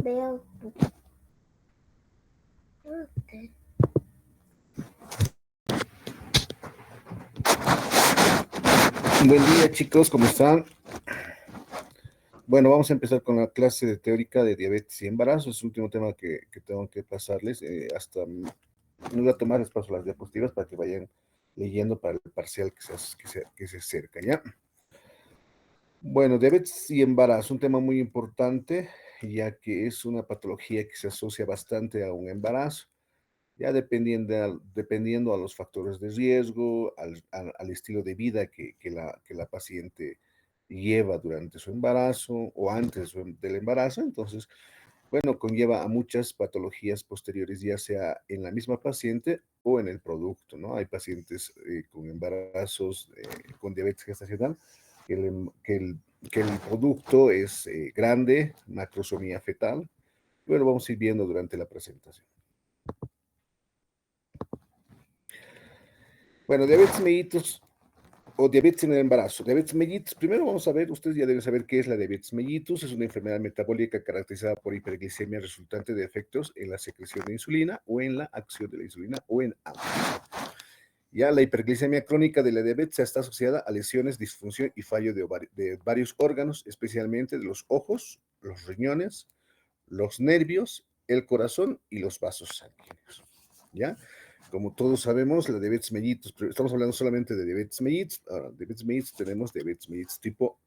veo. Buen día, chicos, ¿cómo están? Bueno, vamos a empezar con la clase de teórica de diabetes y embarazo. Es el último tema que tengo que pasarles. No voy a tomar les paso las diapositivas para que vayan leyendo para el parcial que se acerca, ¿ya? Bueno, diabetes y embarazo, un tema muy importante, ya que es una patología que se asocia bastante a un embarazo, ya dependiendo a los factores de riesgo, al estilo de vida que la paciente lleva durante su embarazo o antes del embarazo. Entonces, bueno, conlleva a muchas patologías posteriores, ya sea en la misma paciente o en el producto, ¿no? Hay pacientes con embarazos, con diabetes gestacional, que el producto es grande, macrosomía fetal. Bueno, vamos a ir viendo durante la presentación. Bueno, diabetes mellitus o diabetes en el embarazo. Diabetes mellitus, primero vamos a ver, ustedes ya deben saber qué es la diabetes mellitus. Es una enfermedad metabólica caracterizada por hiperglicemia resultante de efectos en la secreción de insulina o en la acción de la insulina o en ambos. Ya la hiperglicemia crónica de la diabetes está asociada a lesiones, disfunción y fallo de varios órganos, especialmente de los ojos, los riñones, los nervios, el corazón y los vasos sanguíneos. ¿Ya? Como todos sabemos, la diabetes mellitus, pero estamos hablando solamente de diabetes mellitus. Ahora, diabetes mellitus tenemos diabetes mellitus tipo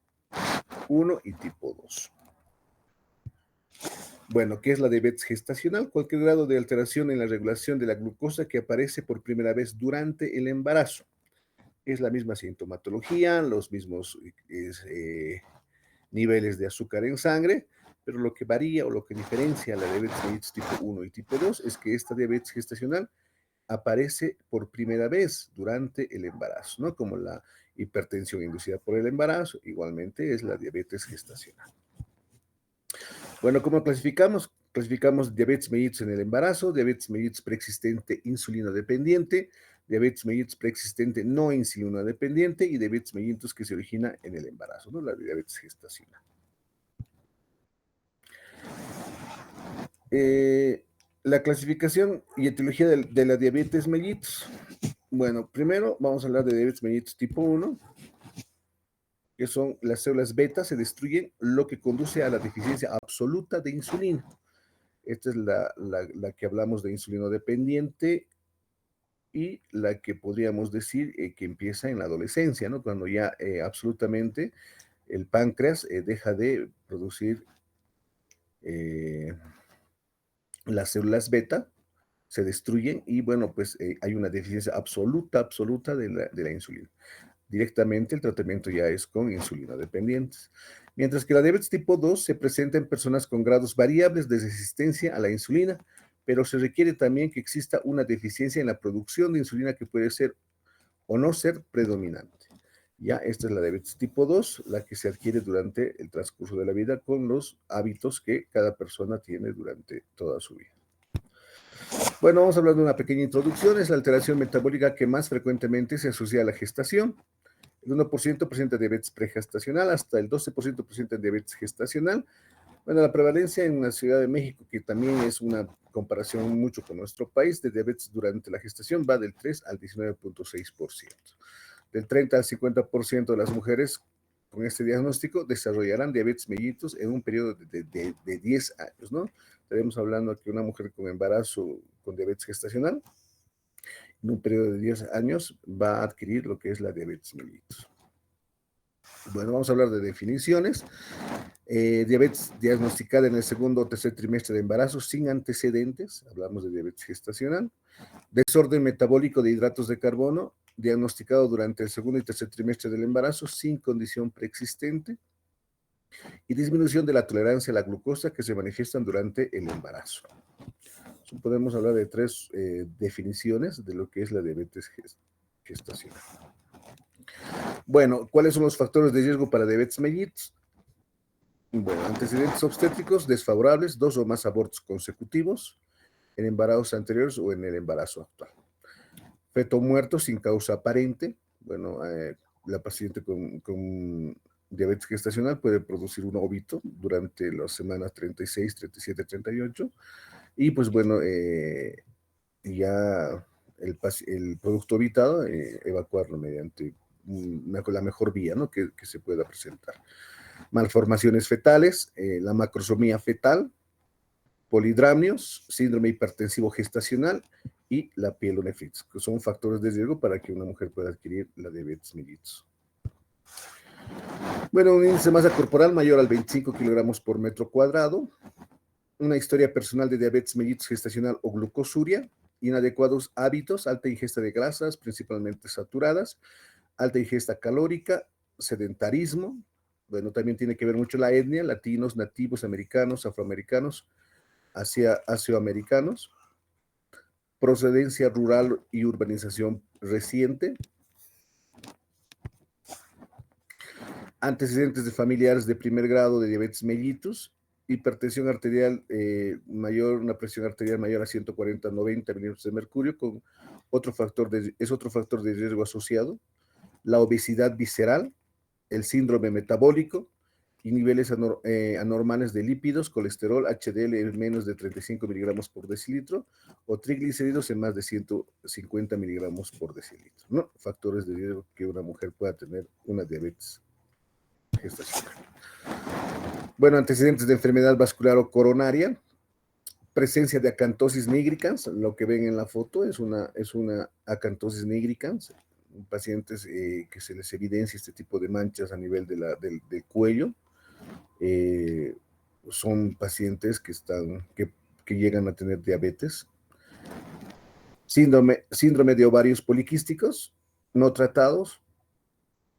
1 y tipo 2. Bueno, ¿qué es la diabetes gestacional? Cualquier grado de alteración en la regulación de la glucosa que aparece por primera vez durante el embarazo. Es la misma sintomatología, los mismos niveles de azúcar en sangre, pero lo que varía o lo que diferencia la diabetes mellitus tipo 1 y tipo 2 es que esta diabetes gestacional aparece por primera vez durante el embarazo, ¿no? Como la hipertensión inducida por el embarazo, igualmente es la diabetes gestacional. Bueno, ¿cómo clasificamos? Clasificamos diabetes mellitus en el embarazo, diabetes mellitus preexistente insulino dependiente, diabetes mellitus preexistente no insulino dependiente y diabetes mellitus que se origina en el embarazo, ¿no? La diabetes gestacional. La clasificación y etiología de la diabetes mellitus. Bueno, primero vamos a hablar de diabetes mellitus tipo 1, que son las células beta se destruyen, lo que conduce a la deficiencia absoluta de insulina. Esta es la que hablamos de insulino dependiente y la que podríamos decir que empieza en la adolescencia, ¿no? Cuando ya absolutamente el páncreas deja de producir las células beta, se destruyen y bueno, pues hay una deficiencia absoluta de la insulina. Directamente el tratamiento ya es con insulina dependientes. Mientras que la diabetes tipo 2 se presenta en personas con grados variables de resistencia a la insulina, pero se requiere también que exista una deficiencia en la producción de insulina que puede ser o no ser predominante. Ya esta es la diabetes tipo 2, la que se adquiere durante el transcurso de la vida con los hábitos que cada persona tiene durante toda su vida. Bueno, vamos a hablar de una pequeña introducción. Es la alteración metabólica que más frecuentemente se asocia a la gestación. El 1% presenta diabetes pregestacional, hasta el 12% presenta diabetes gestacional. Bueno, la prevalencia en la Ciudad de México, que también es una comparación mucho con nuestro país, de diabetes durante la gestación va del 3 al 19.6%. Del 30 al 50% de las mujeres con este diagnóstico desarrollarán diabetes mellitus en un periodo de 10 años, ¿no? Estaremos hablando que una mujer con embarazo con diabetes gestacional en un periodo de 10 años va a adquirir lo que es la diabetes mellitus. Bueno, vamos a hablar de definiciones. Diabetes diagnosticada en el segundo o tercer trimestre de embarazo sin antecedentes, hablamos de diabetes gestacional. Desorden metabólico de hidratos de carbono, diagnosticado durante el segundo y tercer trimestre del embarazo sin condición preexistente. Y disminución de la tolerancia a la glucosa que se manifiestan durante el embarazo. Podemos hablar de tres definiciones de lo que es la diabetes gestacional. Bueno, ¿cuáles son los factores de riesgo para diabetes mellitus? Bueno, antecedentes obstétricos desfavorables, 2 o más abortos consecutivos, en embarazos anteriores o en el embarazo actual. Feto muerto sin causa aparente, bueno, la paciente con diabetes gestacional puede producir un óbito durante las semanas 36, 37, 38. Y pues bueno, ya el producto evitado, evacuarlo mediante la mejor vía, ¿no? que se pueda presentar. Malformaciones fetales, la macrosomía fetal, polidramios, síndrome hipertensivo gestacional y la pielonefritis, que son factores de riesgo para que una mujer pueda adquirir la diabetes mellitus. Bueno, un índice de masa corporal mayor al 25 kilogramos por metro cuadrado, una historia personal de diabetes mellitus gestacional o glucosuria, inadecuados hábitos, alta ingesta de grasas, principalmente saturadas, alta ingesta calórica, sedentarismo. Bueno, también tiene que ver mucho la etnia, latinos, nativos americanos, afroamericanos, asioamericanos, procedencia rural y urbanización reciente, antecedentes de familiares de primer grado de diabetes mellitus, hipertensión arterial mayor, una presión arterial mayor a 140-90 milímetros de mercurio, es otro factor de riesgo asociado, la obesidad visceral, el síndrome metabólico y niveles anormales de lípidos, colesterol, HDL en menos de 35 miligramos por decilitro o triglicéridos en más de 150 miligramos por decilitro, ¿no? Factores de riesgo que una mujer pueda tener una diabetes gestacional. Bueno, antecedentes de enfermedad vascular o coronaria, presencia de acantosis nigricans, lo que ven en la foto es una acantosis nigricans, pacientes que se les evidencia este tipo de manchas a nivel del cuello, son pacientes que llegan a tener diabetes. Síndrome de ovarios poliquísticos no tratados,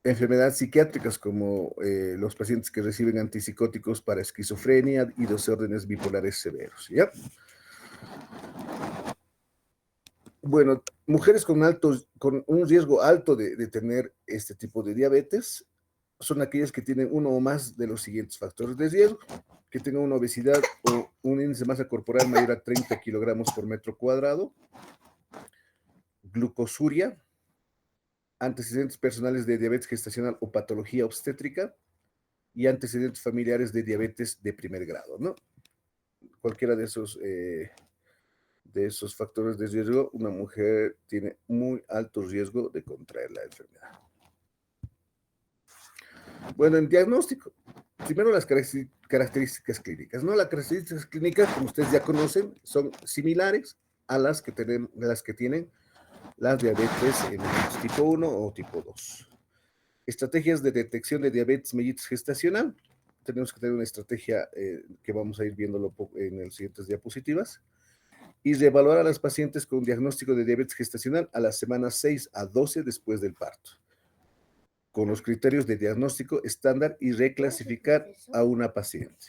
enfermedades psiquiátricas como los pacientes que reciben antipsicóticos para esquizofrenia y desórdenes bipolares severos, ¿ya? Bueno, mujeres con un riesgo alto de tener este tipo de diabetes son aquellas que tienen uno o más de los siguientes factores de riesgo: que tengan una obesidad o un índice de masa corporal mayor a 30 kilogramos por metro cuadrado, glucosuria, antecedentes personales de diabetes gestacional o patología obstétrica y antecedentes familiares de diabetes de primer grado, ¿no? Cualquiera de esos factores de riesgo, una mujer tiene muy alto riesgo de contraer la enfermedad. Bueno, en diagnóstico, primero las características clínicas, ¿no? Las características clínicas, como ustedes ya conocen, son similares a las que tienen las diabetes mellitus tipo 1 o tipo 2. Estrategias de detección de diabetes mellitus gestacional. Tenemos que tener una estrategia que vamos a ir viéndolo en las siguientes diapositivas. Y reevaluar a las pacientes con diagnóstico de diabetes gestacional a las semanas 6 a 12 después del parto, con los criterios de diagnóstico estándar, y reclasificar a una paciente.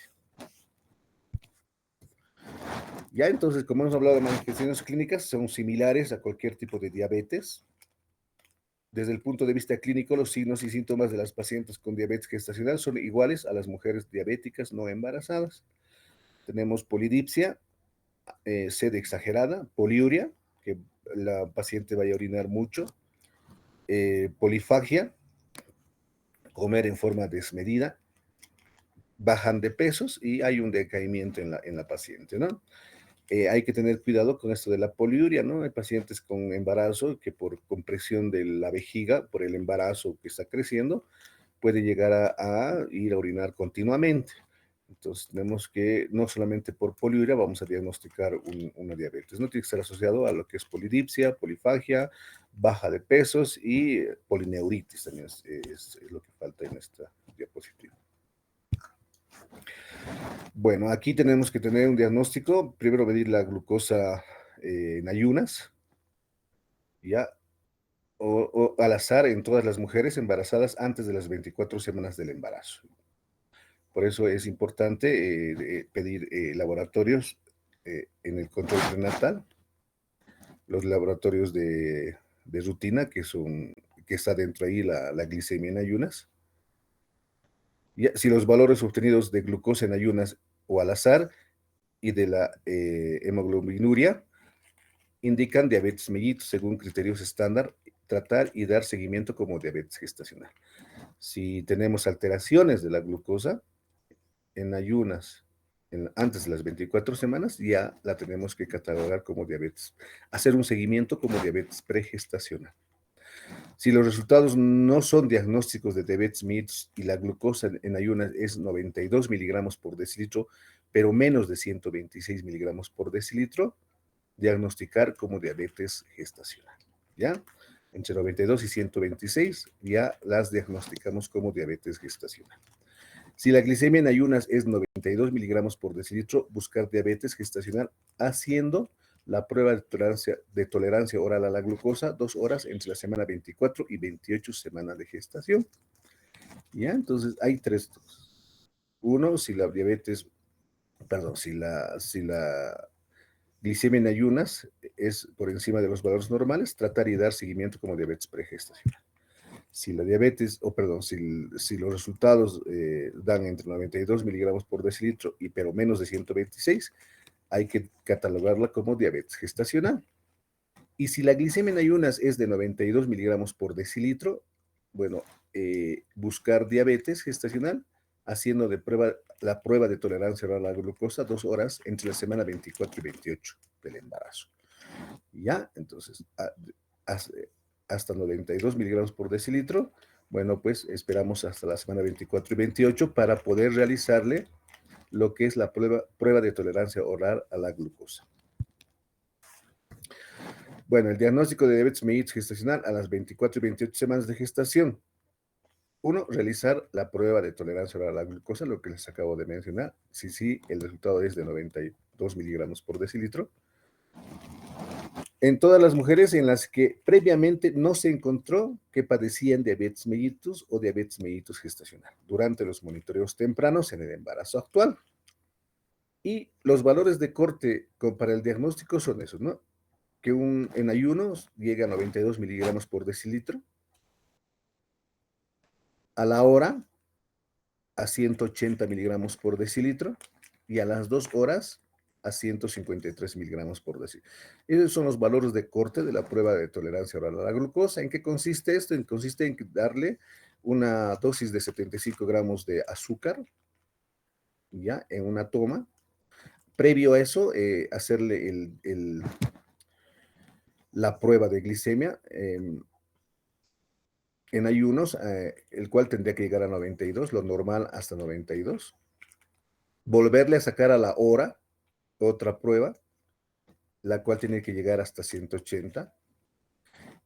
Ya entonces, como hemos hablado de manifestaciones clínicas, son similares a cualquier tipo de diabetes. Desde el punto de vista clínico, los signos y síntomas de las pacientes con diabetes gestacional son iguales a las mujeres diabéticas no embarazadas. Tenemos polidipsia, sed exagerada, poliuria, que la paciente vaya a orinar mucho, polifagia, comer en forma desmedida, bajan de pesos y hay un decaimiento en la paciente, ¿no? Hay que tener cuidado con esto de la poliuria, ¿no? Hay pacientes con embarazo que por compresión de la vejiga, por el embarazo que está creciendo, puede llegar a ir a orinar continuamente. Entonces, tenemos que, no solamente por poliuria, vamos a diagnosticar una diabetes. No tiene que estar asociado a lo que es polidipsia, polifagia, baja de pesos y polineuritis también es lo que falta en esta diapositiva. Bueno, aquí tenemos que tener un diagnóstico. Primero medir la glucosa en ayunas, ¿ya? O al azar en todas las mujeres embarazadas antes de las 24 semanas del embarazo. Por eso es importante pedir laboratorios en el control prenatal, los laboratorios de rutina, que está dentro ahí la glicemia en ayunas. Si los valores obtenidos de glucosa en ayunas o al azar y de la hemoglobinuria indican diabetes mellitus según criterios estándar, tratar y dar seguimiento como diabetes gestacional. Si tenemos alteraciones de la glucosa en ayunas antes de las 24 semanas, ya la tenemos que catalogar como diabetes, hacer un seguimiento como diabetes pregestacional. Si los resultados no son diagnósticos de diabetes mellitus y la glucosa en ayunas es 92 miligramos por decilitro, pero menos de 126 miligramos por decilitro, diagnosticar como diabetes gestacional, ¿ya? Entre 92 y 126 ya las diagnosticamos como diabetes gestacional. Si la glicemia en ayunas es 92 miligramos por decilitro, buscar diabetes gestacional haciendo la prueba de tolerancia oral a la glucosa 2 horas entre la semana 24 y 28 semanas de gestación. ¿Ya? Entonces hay tres. Uno, si la diabetes, perdón, si la glicemia en ayunas es por encima de los valores normales, tratar y dar seguimiento como diabetes pregestacional. Si la diabetes, o perdón, si los resultados dan entre 92 miligramos por decilitro y pero menos de 126, hay que catalogarla como diabetes gestacional. Y si la glicemia en ayunas es de 92 miligramos por decilitro, bueno, buscar diabetes gestacional haciendo la prueba de tolerancia oral a la glucosa 2 horas entre la semana 24 y 28 del embarazo. ¿Ya? Entonces, hasta 92 miligramos por decilitro, bueno, pues esperamos hasta la semana 24 y 28 para poder realizarle lo que es la prueba de tolerancia oral a la glucosa. Bueno, el diagnóstico de diabetes mellitus gestacional a las 24 y 28 semanas de gestación. Uno, realizar la prueba de tolerancia oral a la glucosa, lo que les acabo de mencionar. Si el resultado es de 92 miligramos por decilitro. En todas las mujeres en las que previamente no se encontró que padecían diabetes mellitus o diabetes mellitus gestacional durante los monitoreos tempranos en el embarazo actual. Y los valores de corte para el diagnóstico son esos, ¿no? Que en ayunos llega a 92 miligramos por decilitro, a la hora a 180 miligramos por decilitro y a las 2 horas a 153 miligramos por decilitro. Esos son los valores de corte de la prueba de tolerancia oral a la glucosa. ¿En qué consiste esto? Consiste en darle una dosis de 75 gramos de azúcar, ya, en una toma. Previo a eso, hacerle la prueba de glicemia en ayunos, el cual tendría que llegar a 92, lo normal hasta 92. Volverle a sacar a la hora otra prueba, la cual tiene que llegar hasta 180.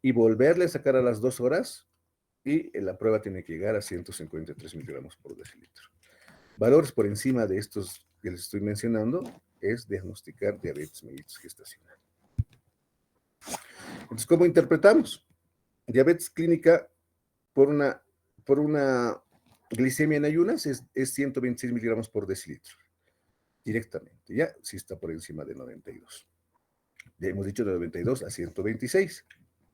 Y volverle a sacar a las 2 horas y la prueba tiene que llegar a 153 miligramos por decilitro. Valores por encima de estos que les estoy mencionando es diagnosticar diabetes mellitus gestacional. Entonces, ¿cómo interpretamos? Diabetes clínica por una glicemia en ayunas es 126 miligramos por decilitro, directamente, ¿ya? Si está por encima de 92. Ya hemos dicho de 92 a 126,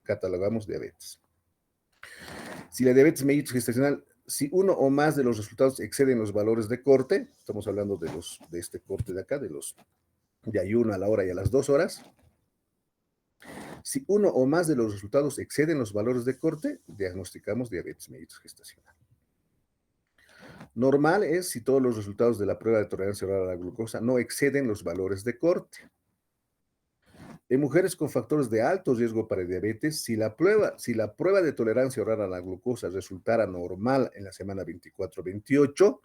catalogamos diabetes. Si la diabetes mellitus gestacional, si uno o más de los resultados exceden los valores de corte, estamos hablando de este corte de acá, de ayuno a la hora y a las 2 horas, si uno o más de los resultados exceden los valores de corte, diagnosticamos diabetes mellitus gestacional. Normal es si todos los resultados de la prueba de tolerancia oral a la glucosa no exceden los valores de corte. En mujeres con factores de alto riesgo para diabetes, si la prueba de tolerancia oral a la glucosa resultara normal en la semana 24-28,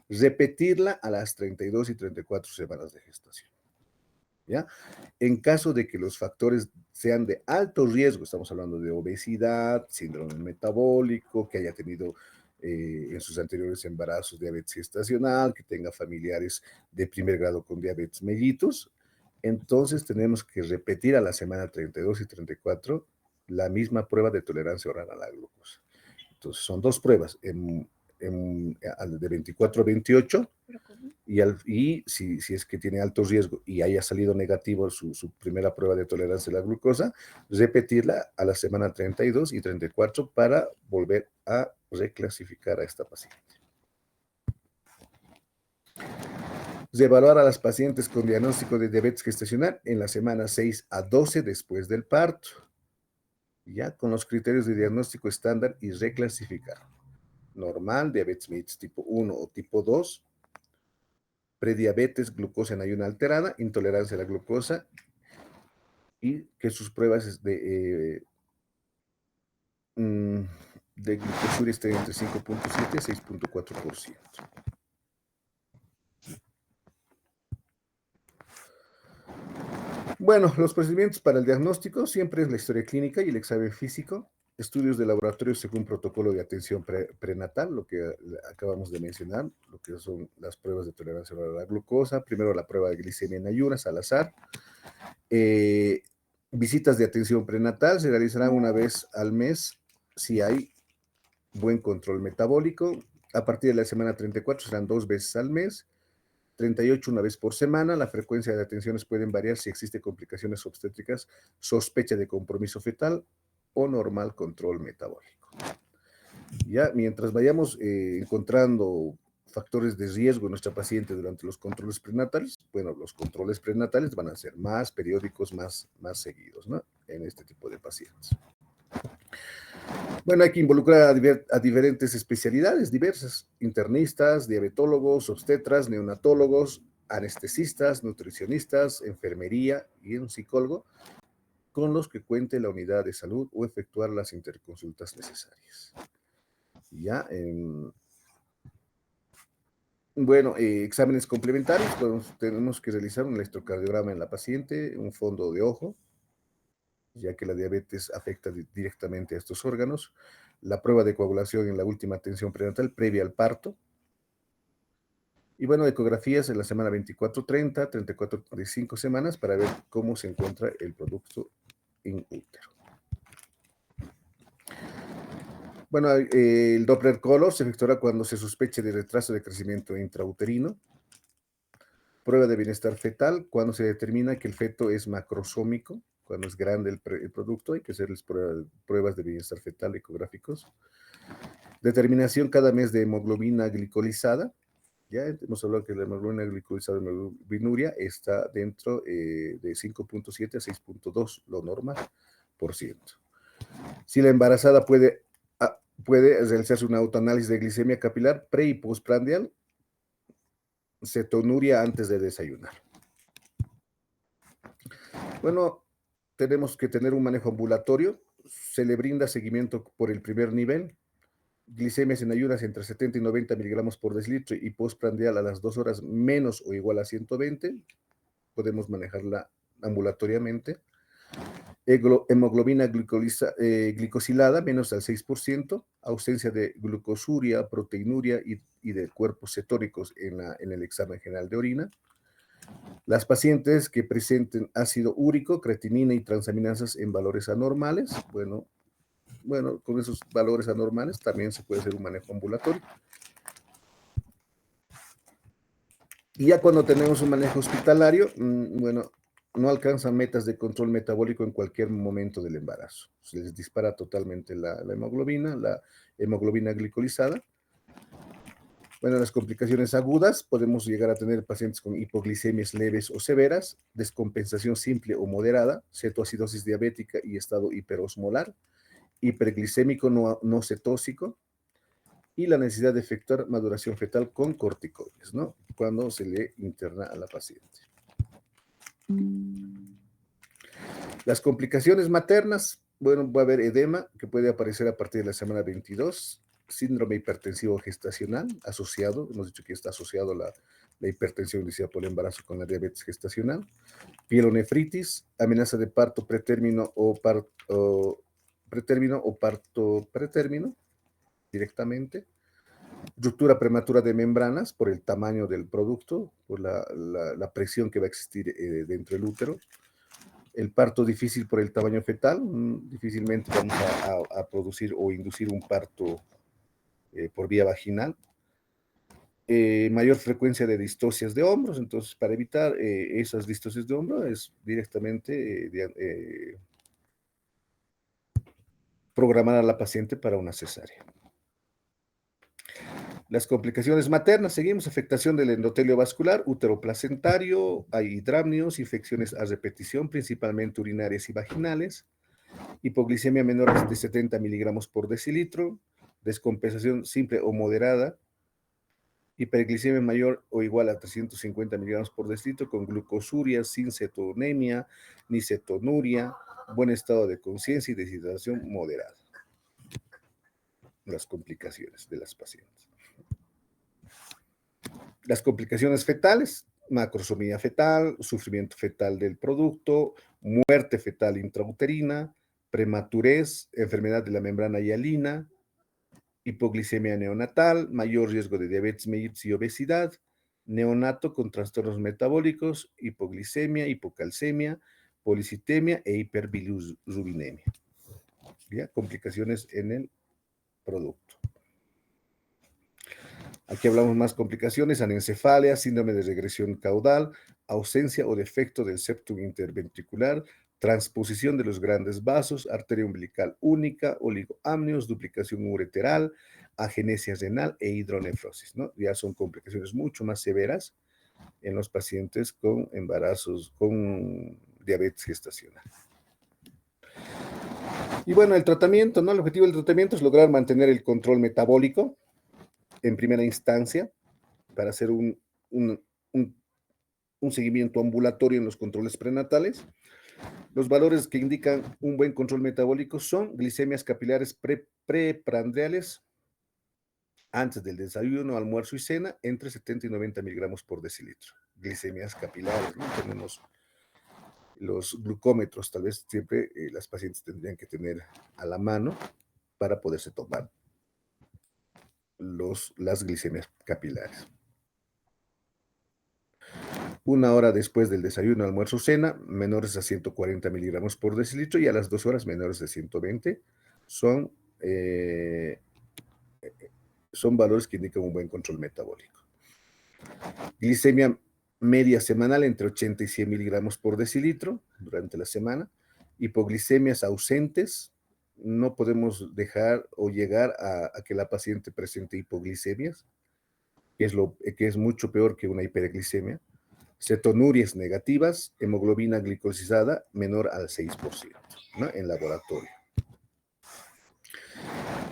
repetirla a las 32 y 34 semanas de gestación. ¿Ya? En caso de que los factores sean de alto riesgo, estamos hablando de obesidad, síndrome metabólico, que haya tenido en sus anteriores embarazos diabetes gestacional, que tenga familiares de primer grado con diabetes mellitus, entonces tenemos que repetir a la semana 32 y 34 la misma prueba de tolerancia oral a la glucosa. Entonces son dos pruebas, de 24 a 28, y si es que tiene alto riesgo y haya salido negativo su primera prueba de tolerancia a la glucosa, repetirla a la semana 32 y 34 para volver a reclasificar a esta paciente. Evaluar a las pacientes con diagnóstico de diabetes gestacional en la semana 6 a 12 después del parto, ya con los criterios de diagnóstico estándar y reclasificar. normal, diabetes mellitus tipo 1 o tipo 2, prediabetes, glucosa en ayuno alterada, intolerancia a la glucosa y que sus pruebas mm, de glucosuria estén entre 5.7 y 6.4%. Bueno, los procedimientos para el diagnóstico siempre es la historia clínica y el examen físico, estudios de laboratorio según protocolo de atención prenatal, lo que acabamos de mencionar, lo que son las pruebas de tolerancia a la glucosa, primero la prueba de glicemia en ayunas al azar, eh, visitas de atención prenatal se realizarán una vez al mes si hay buen control metabólico. A partir de la semana 34 serán 2 veces al mes, 38 una vez por semana. La frecuencia de atenciones pueden variar si existe complicaciones obstétricas, sospecha de compromiso fetal o normal control metabólico. Ya, mientras vayamos encontrando factores de riesgo en nuestra paciente durante los controles prenatales, bueno, los controles prenatales van a ser más periódicos, más seguidos, ¿no? En este tipo de pacientes. Bueno, hay que involucrar a diferentes especialidades diversas, internistas, diabetólogos, obstetras, neonatólogos, anestesistas, nutricionistas, enfermería y un psicólogo con los que cuente la unidad de salud o efectuar las interconsultas necesarias. Ya, bueno, exámenes complementarios, pues, tenemos que realizar un electrocardiograma en la paciente, un fondo de ojo, ya que la diabetes afecta directamente a estos órganos, la prueba de coagulación en la última atención prenatal previa al parto, y bueno, ecografías en la semana 24-30, 34-35 semanas para ver cómo se encuentra el producto in útero. Bueno, el Doppler color se efectuará cuando se sospeche de retraso de crecimiento intrauterino. Prueba de bienestar fetal, cuando se determina que el feto es macrosómico, cuando es grande el producto, hay que hacerles pruebas de bienestar fetal ecográficos. Determinación cada mes de hemoglobina glicolizada. Ya hemos hablado que la hemoglobina glicolizada de hemoglobinuria está dentro de 5.7 a 6.2, lo normal, por ciento. Si la embarazada puede realizarse un autoanálisis de glicemia capilar pre y postprandial, cetonuria antes de desayunar. Bueno, tenemos que tener un manejo ambulatorio, se le brinda seguimiento por el primer nivel, glicemias en ayunas entre 70 y 90 miligramos por decilitro y postprandial a las 2 horas menos o igual a 120, podemos manejarla ambulatoriamente. Hemoglobina glicosilada menos al 6%, ausencia de glucosuria, proteinuria y de cuerpos cetóricos en el examen general de orina. Las pacientes que presenten ácido úrico, creatinina y transaminasas en valores anormales, bueno, con esos valores anormales también se puede hacer un manejo ambulatorio. Y ya cuando tenemos un manejo hospitalario, bueno, no alcanzan metas de control metabólico en cualquier momento del embarazo. Se les dispara totalmente la hemoglobina glicolizada. Bueno, las complicaciones agudas, podemos llegar a tener pacientes con hipoglicemias leves o severas, descompensación simple o moderada, cetoacidosis diabética y estado hiperosmolar, hiperglicémico no cetósico, y la necesidad de efectuar maduración fetal con corticoides, ¿no? Cuando se le interna a la paciente. Las complicaciones maternas, bueno, va a haber edema que puede aparecer a partir de la semana 22, síndrome hipertensivo gestacional asociado, hemos dicho que está asociado la hipertensión iniciada por el embarazo con la diabetes gestacional, pielonefritis, amenaza de parto pretérmino o parto pretérmino directamente, ruptura prematura de membranas por el tamaño del producto, por la presión que va a existir dentro del útero, el parto difícil por el tamaño fetal, difícilmente vamos a producir o inducir un parto por vía vaginal, mayor frecuencia de distocias de hombros, entonces para evitar esas distocias de hombro es directamente programar a la paciente para una cesárea. Las complicaciones maternas, seguimos, afectación del endotelio vascular, útero placentario, hay hidramnios, infecciones a repetición, principalmente urinarias y vaginales, hipoglicemia menor de 70 miligramos por decilitro, descompensación simple o moderada, hiperglicemia mayor o igual a 350 miligramos por decilitro, con glucosuria, sin cetonemia ni cetonuria, buen estado de conciencia y deshidratación moderada. Las complicaciones de las pacientes. Las complicaciones fetales, macrosomía fetal, sufrimiento fetal del producto, muerte fetal intrauterina, prematurez, enfermedad de la membrana hialina, hipoglicemia neonatal, mayor riesgo de diabetes mellitus y obesidad, neonato con trastornos metabólicos, hipoglicemia, hipocalcemia, policitemia e hiperbilirrubinemia. ¿Ya? Complicaciones en el producto. Aquí hablamos más complicaciones: anencefalia, síndrome de regresión caudal, ausencia o defecto del septum interventricular, transposición de los grandes vasos, arteria umbilical única, oligoamnios, duplicación ureteral, agenesia renal e hidronefrosis, ¿no? Ya son complicaciones mucho más severas en los pacientes con embarazos, con diabetes gestacional. Y bueno, el tratamiento, ¿no? El objetivo del tratamiento es lograr mantener el control metabólico en primera instancia, para hacer un seguimiento ambulatorio en los controles prenatales. Los valores que indican un buen control metabólico son glicemias capilares preprandiales antes del desayuno, almuerzo y cena, entre 70 y 90 miligramos por decilitro. Glicemias capilares, ¿no? Tenemos los glucómetros, tal vez siempre las pacientes tendrían que tener a la mano para poderse tomar las glicemias capilares. 1 hora después del desayuno, almuerzo, cena, menores a 140 miligramos por decilitro, y a las 2 horas menores de 120. Son valores que indican un buen control metabólico. Glicemia media semanal entre 80 y 100 miligramos por decilitro durante la semana. Hipoglicemias ausentes. No podemos dejar o llegar a que la paciente presente hipoglicemias, que es mucho peor que una hiperglicemia. Cetonurias negativas, hemoglobina glicosilada menor al 6%, ¿no? En laboratorio.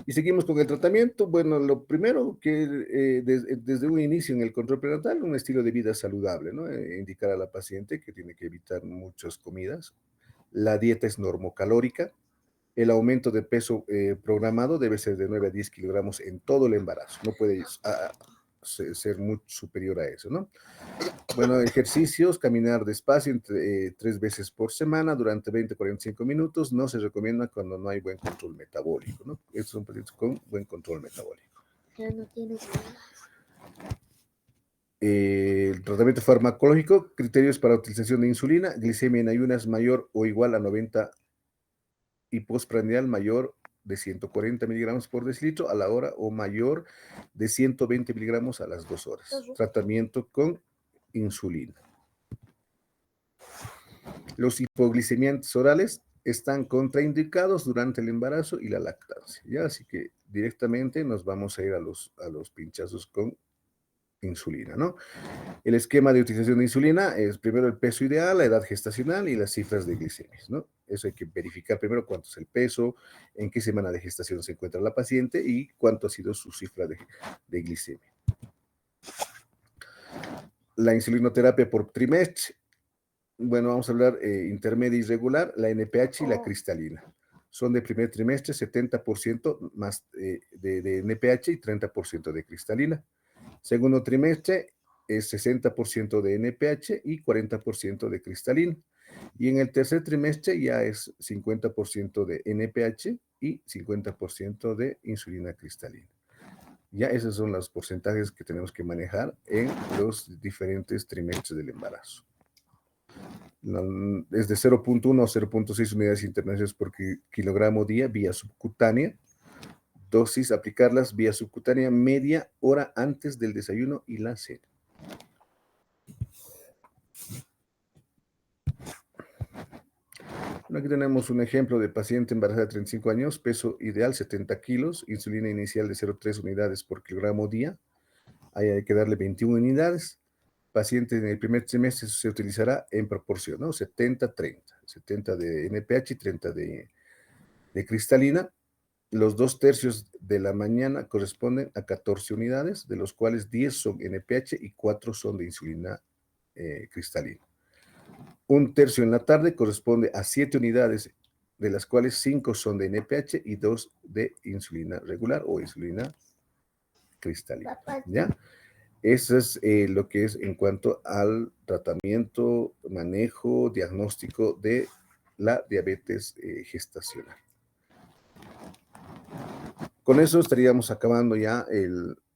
Y seguimos con el tratamiento. Bueno, lo primero que desde un inicio en el control prenatal, un estilo de vida saludable, ¿no? Indicar a la paciente que tiene que evitar muchas comidas. La dieta es normocalórica. El aumento de peso programado debe ser de 9 a 10 kilogramos en todo el embarazo. No puede ser muy superior a eso, ¿no? Bueno, ejercicios: caminar despacio 3 veces por semana durante 20 a 45 minutos. No se recomienda cuando no hay buen control metabólico, ¿no? Estos son pacientes con buen control metabólico. Ya no tienes El tratamiento farmacológico: criterios para utilización de insulina: glicemia en ayunas mayor o igual a 90 y postprandial mayor de 140 miligramos por decilitro a la hora o mayor de 120 miligramos a las 2 horas. Tratamiento con insulina. Los hipoglicemiantes orales están contraindicados durante el embarazo y la lactancia, ¿ya? Así que directamente nos vamos a ir a los pinchazos con insulina, ¿no? El esquema de utilización de insulina es primero el peso ideal, la edad gestacional y las cifras de glicemias, ¿no? Eso hay que verificar primero cuánto es el peso, en qué semana de gestación se encuentra la paciente y cuánto ha sido su cifra de glicemia. La insulinoterapia por trimestre. Bueno, vamos a hablar intermedia y regular, la NPH y la cristalina. Son de primer trimestre 70% más de NPH y 30% de cristalina. Segundo trimestre es 60% de NPH y 40% de cristalina. Y en el tercer trimestre ya es 50% de NPH y 50% de insulina cristalina. Ya esos son los porcentajes que tenemos que manejar en los diferentes trimestres del embarazo. Es de 0.1 a 0.6 unidades internacionales por kilogramo día vía subcutánea. Dosis: aplicarlas vía subcutánea media hora antes del desayuno y la cena. Bueno, aquí tenemos un ejemplo de paciente embarazada de 35 años, peso ideal 70 kilos, insulina inicial de 0.3 unidades por kilogramo día. Ahí hay que darle 21 unidades. Paciente en el primer trimestre se utilizará en proporción, ¿no? 70-30, 70 de NPH y 30 de cristalina. Los 2/3 de la mañana corresponden a 14 unidades, de los cuales 10 son NPH y 4 son de insulina cristalina. 1/3 en la tarde corresponde a 7 unidades, de las cuales 5 son de NPH y 2 de insulina regular o insulina cristalina. ¿Ya? Eso es lo que es en cuanto al tratamiento, manejo, diagnóstico de la diabetes gestacional. Con eso estaríamos acabando ya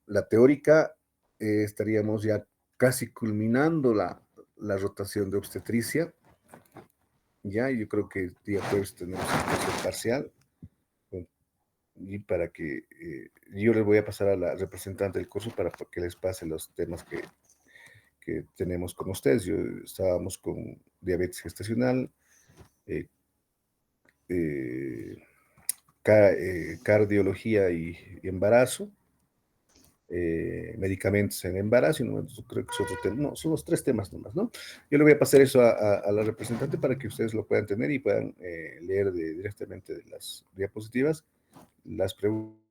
la teórica, estaríamos ya casi culminando la rotación de obstetricia. Ya, yo creo que día jueves tenemos el curso parcial. Y para que yo les voy a pasar a la representante del curso para que les pase los temas que tenemos con ustedes. Estábamos con diabetes gestacional, eh, eh, cardiología y embarazo, medicamentos en embarazo, y no, creo que es otro tema. No, son los 3 temas nomás, ¿no? Yo le voy a pasar eso a la representante para que ustedes lo puedan tener y puedan leer directamente de las diapositivas las preguntas